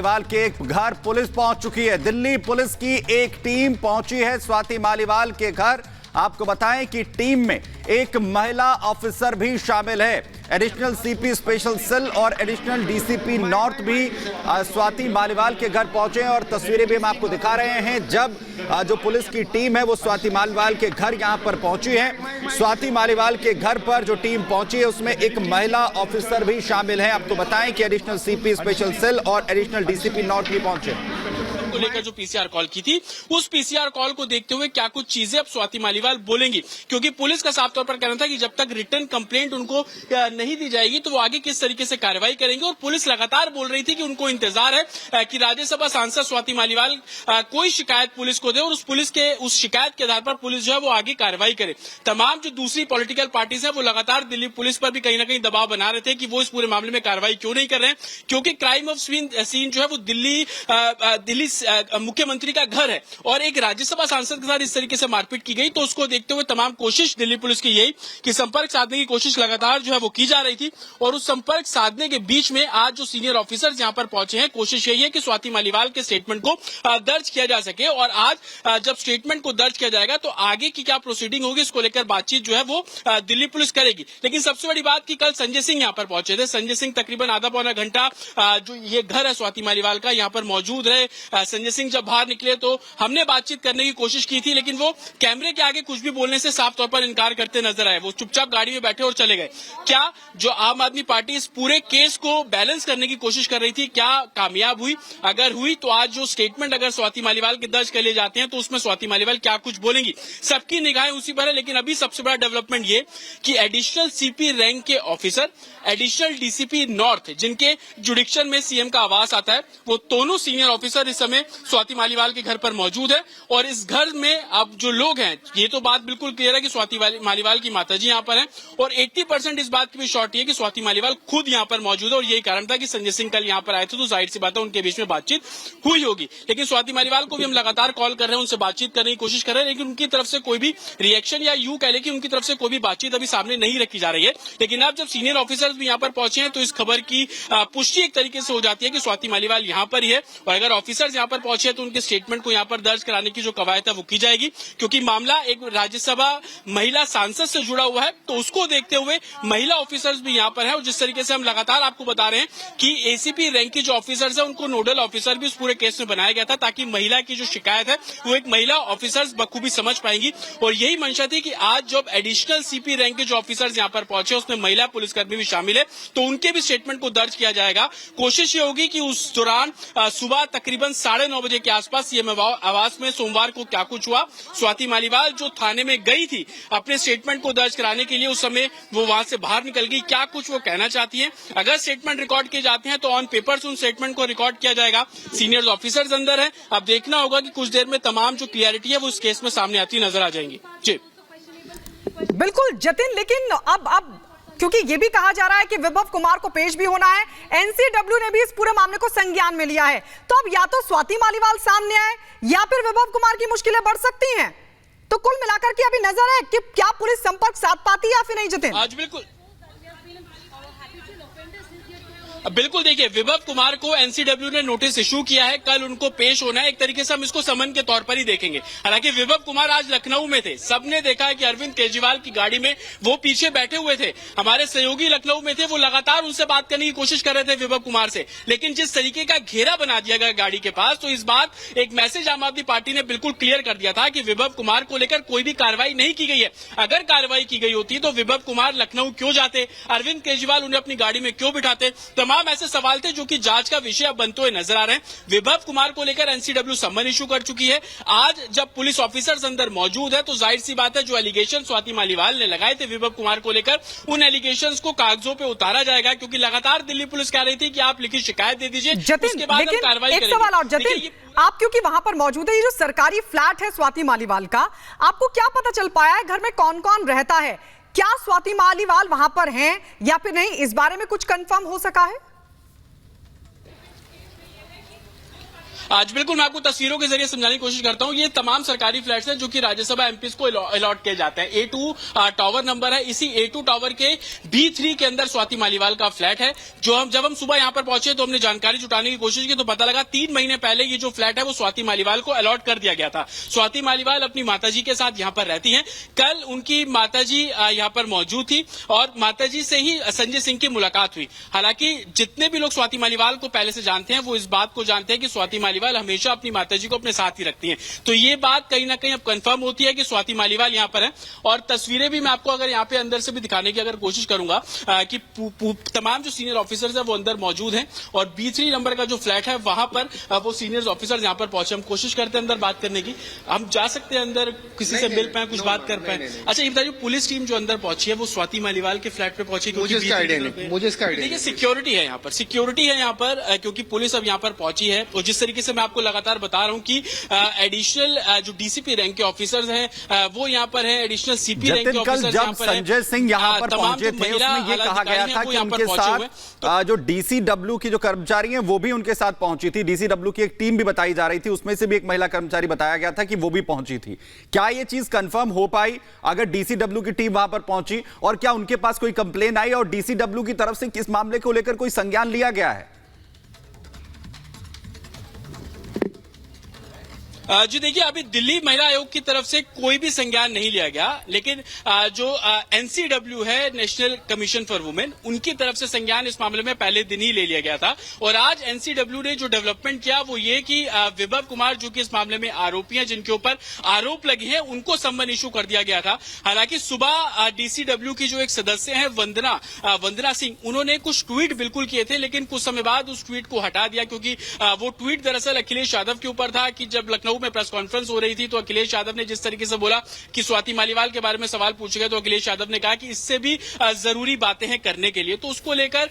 मालीवाल के घर पुलिस पहुंच चुकी है। दिल्ली पुलिस की एक टीम पहुंची है स्वाति मालीवाल के घर। आपको बताएं कि टीम में एक महिला ऑफिसर भी शामिल है। एडिशनल सीपी स्पेशल सेल और एडिशनल डीसीपी नॉर्थ भी स्वाति मालीवाल के घर पहुंचे हैं और तस्वीरें भी हम आपको दिखा रहे हैं जब जो पुलिस की टीम है वो स्वाति मालीवाल के घर यहां पर पहुंची है। स्वाति मालीवाल के घर पर जो टीम पहुंची है उसमें एक महिला ऑफिसर भी शामिल है। आपको बताएं कि एडिशनल सीपी स्पेशल सेल और एडिशनल डीसीपी नॉर्थ भी पहुंचे को लेकर जो पीसीआर कॉल की थी, उस पीसीआर कॉल को देखते हुए क्या कुछ चीजें अब स्वाति मालीवाल बोलेंगी, क्योंकि पुलिस का साफ तौर पर कहना था कि जब तक रिटर्न कंप्लेंट उनको नहीं दी जाएगी तो वो आगे किस तरीके से कार्रवाई करेंगे। और पुलिस लगातार बोल रही थी कि उनको इंतजार है कि राज्यसभा सांसद स्वाति मालीवाल कोई शिकायत पुलिस को दे और उस शिकायत के आधार पर पुलिस जो है वो आगे कार्रवाई करे। तमाम जो दूसरी पॉलिटिकल पार्टीज है वो लगातार दिल्ली पुलिस पर भी कहीं ना कहीं दबाव बना रहे थे कि वो इस पूरे मामले में कार्रवाई क्यों नहीं कर रहे हैं, क्योंकि क्राइम ऑफ सीन जो है वो दिल्ली मुख्यमंत्री का घर है और एक राज्यसभा सांसद के साथ इस तरीके से मारपीट की गई। तो उसको देखते हुए तमाम कोशिश दिल्ली पुलिस की यही कि संपर्क साधने की कोशिश लगातार जो है वो की जा रही थी। और उस संपर्क साधने के बीच में आज जो सीनियर ऑफिसर्स यहां पर पहुंचे हैं, कोशिश यही है कि स्वाति मालीवाल के स्टेटमेंट को दर्ज किया जा सके। और आज जब स्टेटमेंट को दर्ज किया जाएगा तो आगे की क्या प्रोसीडिंग होगी इसको लेकर बातचीत जो है वो दिल्ली पुलिस करेगी। लेकिन सबसे बड़ी बात कि कल संजय सिंह यहां पर पहुंचे थे। संजय सिंह तकरीबन आधा पौना घंटा जो ये घर है स्वाति मालीवाल का यहां पर मौजूद रहे। संजय सिंह जब बाहर निकले तो हमने बातचीत करने की कोशिश की थी, लेकिन वो कैमरे के आगे कुछ भी बोलने से साफ तौर पर इनकार करते नजर आए। वो चुपचाप गाड़ी में बैठे और चले गए। क्या जो आम आदमी पार्टी इस पूरे केस को बैलेंस करने की कोशिश कर रही थी, क्या कामयाब हुई? अगर हुई तो आज जो स्टेटमेंट अगर स्वाति मालीवाल के दर्ज कर लिए जाते हैं तो उसमें स्वाति मालीवाल क्या कुछ बोलेंगी, सबकी निगाहें उसी पर है। लेकिन अभी सबसे बड़ा डेवलपमेंट ये कि एडिशनल सीपी रैंक के ऑफिसर, एडिशनल डीसीपी नॉर्थ, जिनके जुडिक्शन में सीएम का आवास आता है, वो दोनों सीनियर ऑफिसर इस समय स्वाति मालीवाल के घर पर मौजूद है। और इस घर में अब जो लोग हैं, ये तो बात बिल्कुल क्लियर है कि स्वाति मालीवाल की माताजी यहां पर हैं और 80% इस बात की भी श्योरिटी है कि स्वाति मालीवाल खुद यहां पर मौजूद है। और यही कारण था कि संजय सिंह कल यहां पर आए थे तो जाहिर सी बात है उनके बीच में बातचीत हुई होगी। लेकिन स्वाति मालीवाल को भी हम लगातार कॉल कर रहे हैं, उनसे बातचीत करने की कोशिश कर रहे हैं, लेकिन उनकी तरफ से कोई भी रिएक्शन या यूं कह ले कि उनकी तरफ से कोई भी बातचीत अभी सामने नहीं रखी जा रही है। लेकिन अब जब सीनियर ऑफिसर्स भी यहां पर पहुंचे हैं तो इस खबर की पुष्टि एक तरीके से हो जाती है कि स्वाति मालीवाल यहां पर ही है। और अगर ऑफिसर्स यहां पर पहुंचे तो उनके स्टेटमेंट को यहां पर दर्ज कराने की जो कवायद है वो की जाएगी, क्योंकि मामला एक राज्यसभा महिला सांसद से जुड़ा हुआ है। तो उसको देखते हुए महिला ऑफिसर्स भी यहां पर है। और जिस तरीके से हम लगातार आपको बता रहे हैं कि एसीपी रैंक की जो ऑफिसर्स है उनको नोडल ऑफिसर भी उस पूरे केस में बनाया गया था, ताकि महिला की जो शिकायत है वो एक महिला ऑफिसर्स बखूबी समझ पाएंगी। और यही मंशा थी कि आज जब एडिशनल सीपी रैंक के जो ऑफिसर्स यहां पर पहुंचे उसमें महिला पुलिसकर्मी भी शामिल है, तो उनके भी स्टेटमेंट को दर्ज किया जाएगा। कोशिश ये होगी कि उस दौरान सुबह तकरीबन 9:30 बजे के आसपास सीएम आवास में सोमवार को क्या कुछ हुआ, स्वाति मालीवाल जो थाने में गई थी अपने स्टेटमेंट को दर्ज कराने के लिए, उस समय वो वहां से बाहर निकल गई, क्या कुछ वो कहना चाहती है। अगर स्टेटमेंट रिकॉर्ड किए जाते हैं तो ऑन पेपर्स उन स्टेटमेंट को रिकॉर्ड किया जाएगा। सीनियर ऑफिसर्स अंदर है, अब देखना होगा कि कुछ देर में तमाम जो क्लियरिटी है वो इस केस में सामने आती नजर आ जाएंगी। जी बिल्कुल जतिन, लेकिन अब क्योंकि ये भी कहा जा रहा है कि विभव कुमार को पेश भी होना है, एनसीडब्ल्यू ने भी इस पूरे मामले को संज्ञान में लिया है, तो अब या तो स्वाति मालीवाल सामने आए या फिर विभव कुमार की मुश्किलें बढ़ सकती हैं। तो कुल मिलाकर के अभी नजर है कि क्या पुलिस संपर्क साध पाती है या फिर नहीं जतिन? आज बिल्कुल देखिए, विभव कुमार को एनसीडब्ल्यू ने नोटिस इशू किया है, कल उनको पेश होना है। एक तरीके से हम इसको समन के तौर पर ही देखेंगे। हालांकि विभव कुमार आज लखनऊ में थे, सबने देखा है कि अरविंद केजरीवाल की गाड़ी में वो पीछे बैठे हुए थे, हमारे सहयोगी लखनऊ में थे, वो लगातार उनसे बात करने की कोशिश कर रहे थे विभव कुमार से। लेकिन जिस तरीके का घेरा बना दिया गया गाड़ी के पास, तो इस बात एक मैसेज आम आदमी पार्टी ने बिल्कुल क्लियर कर दिया था कि विभव कुमार को लेकर कोई भी कार्रवाई नहीं की गई है। अगर कार्रवाई की गई होती तो विभव कुमार लखनऊ क्यों जाते, अरविंद केजरीवाल उन्हें अपनी गाड़ी में क्यों बिठाते, तमाम ऐसे सवाल थे जो कि जांच का विषय अब बनते हुए नजर आ रहे हैं। विभव कुमार को लेकर एनसीडब्ल्यू सम्मन इशू कर चुकी है। आज जब पुलिस ऑफिसर्स अंदर मौजूद है तो जाहिर सी बात है जो एलिगेशन स्वाति मालीवाल ने लगाए थे विभव कुमार को लेकर, उन एलिगेशंस को कागजों पे उतारा जाएगा, क्योंकि लगातार दिल्ली पुलिस कह रही थी कि आप लिखित शिकायत दे दीजिए, उसके बाद हम कार्रवाई करेंगे। एक सवाल और जतिन, आप क्योंकि वहां पर मौजूद है, ये जो सरकारी फ्लैट है स्वाति मालीवाल का, आपको क्या पता चल पाया है घर में कौन कौन रहता है? क्या स्वाति मालीवाल वहां पर हैं या फिर नहीं, इस बारे में कुछ कंफर्म हो सका है? आज बिल्कुल मैं आपको तस्वीरों के जरिए समझाने की कोशिश करता हूं। ये तमाम सरकारी फ्लैट्स हैं जो कि राज्यसभा एमपीज को अलॉट किए जाते हैं। A2 टावर नंबर है। इसी A2 टावर के B3 के अंदर स्वाति मालीवाल का फ्लैट है। जब हम सुबह यहां पर पहुंचे तो हमने जानकारी जुटाने की कोशिश की तो पता लगा 3 महीने पहले ये जो फ्लैट है वो स्वाति मालीवाल को अलॉट कर दिया गया था। स्वाति मालीवाल अपनी माताजी के साथ यहां पर रहती हैं। कल उनकी माताजी यहां पर मौजूद थी और माताजी से ही संजय सिंह की मुलाकात हुई। हालांकि जितने भी लोग स्वाति मालीवाल को पहले से जानते हैं वो इस बात को जानते हैं कि स्वाति मालीवाल हमेशा अपनी माताजी को अपने साथ ही रखती हैं। तो ये बात कहीं ना कहीं अब कंफर्म होती है कि स्वाति मालीवाल यहां पर है। और तस्वीरें भी मैं आपको अगर यहां पे अंदर से भी दिखाने की अगर कोशिश करूंगा कि तमाम जो सीनियर ऑफिसर्स हैं वो अंदर मौजूद हैं और B3 नंबर का जो फ्लैट है वहां पर वो सीनियर ऑफिसर्स यहां पर पहुंचे। हम कोशिश करते हैं अंदर बात करने की। हम जा सकते हैं अंदर, किसी से मिल पाए, कुछ बात कर पाए। अच्छा ये बताइए, पुलिस टीम जो अंदर पहुंची है वो स्वाति मालीवाल के फ्लैट पे पहुंची? मुझे इसका आइडिया नहीं। देखिए सिक्योरिटी है यहाँ पर, सिक्योरिटी है यहाँ पर क्योंकि पुलिस अब यहाँ पर पहुंची है। और जिस तरीके से मैं आपको लगातार बता रहा हूँ कि एडिशनल जो डीसीपी रैंक के ऑफिसर्स हैं वो यहाँ पर है, एडिशनल सीपी रैंक के ऑफिसर्स यहाँ पर हैं। संजय सिंह यहाँ पर पहुंचे थे, उसमें ये कहा गया था कि उनके साथ जो डीसीडब्ल्यू की जो कर्मचारी हैं वो भी उनके साथ पहुंची थी। डीसीडब्ल्यू की एक टीम भी बताई जा रही थी, उसमें से भी एक महिला कर्मचारी बताया गया था कि वो भी पहुंची थी। क्या ये चीज कंफर्म हो पाई अगर डीसीडब्ल्यू की टीम वहां पर पहुंची, और क्या उनके पास कोई कंप्लेन आई और डीसीडब्ल्यू की तरफ से किस मामले को लेकर कोई संज्ञान लिया गया है? जी देखिए, अभी दिल्ली महिला आयोग की तरफ से कोई भी संज्ञान नहीं लिया गया, लेकिन जो एनसीडब्ल्यू है, नेशनल कमीशन फॉर वुमेन, उनकी तरफ से संज्ञान इस मामले में पहले दिन ही ले लिया गया था। और आज एनसीडब्ल्यू ने जो डेवलपमेंट किया वो ये कि विभव कुमार जो कि इस मामले में आरोपी हैं, जिनके ऊपर आरोप लगे हैं, उनको सम्मन इशू कर दिया गया था। हालांकि सुबह डीसीडब्ल्यू की जो एक सदस्य है वंदना सिंह, उन्होंने कुछ ट्वीट बिल्कुल किए थे, लेकिन कुछ समय बाद उस ट्वीट को हटा दिया क्योंकि वो ट्वीट दरअसल अखिलेश यादव के ऊपर था कि जब लखनऊ में प्रेस कॉन्फ्रेंस हो रही थी तो अखिलेश यादव ने जिस तरीके से बोला कि स्वाति मालीवाल के बारे में सवाल पूछे गए तो अखिलेश यादव ने कहा कि इससे भी जरूरी बातें हैं करने के लिए। तो उसको लेकर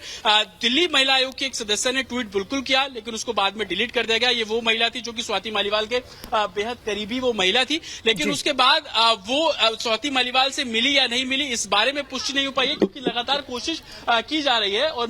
दिल्ली महिला आयोग के एक सदस्य ने ट्वीट बिल्कुल किया, लेकिन उसको बाद में डिलीट कर दिया गया। ये वो महिला थी जो कि स्वाति मालीवाल के बेहद करीबी वो महिला थी, लेकिन उसके बाद वो स्वाति मालीवाल से मिली या नहीं मिली इस बारे में पुष्टि नहीं हो पाई है क्योंकि लगातार कोशिश की जा रही है। और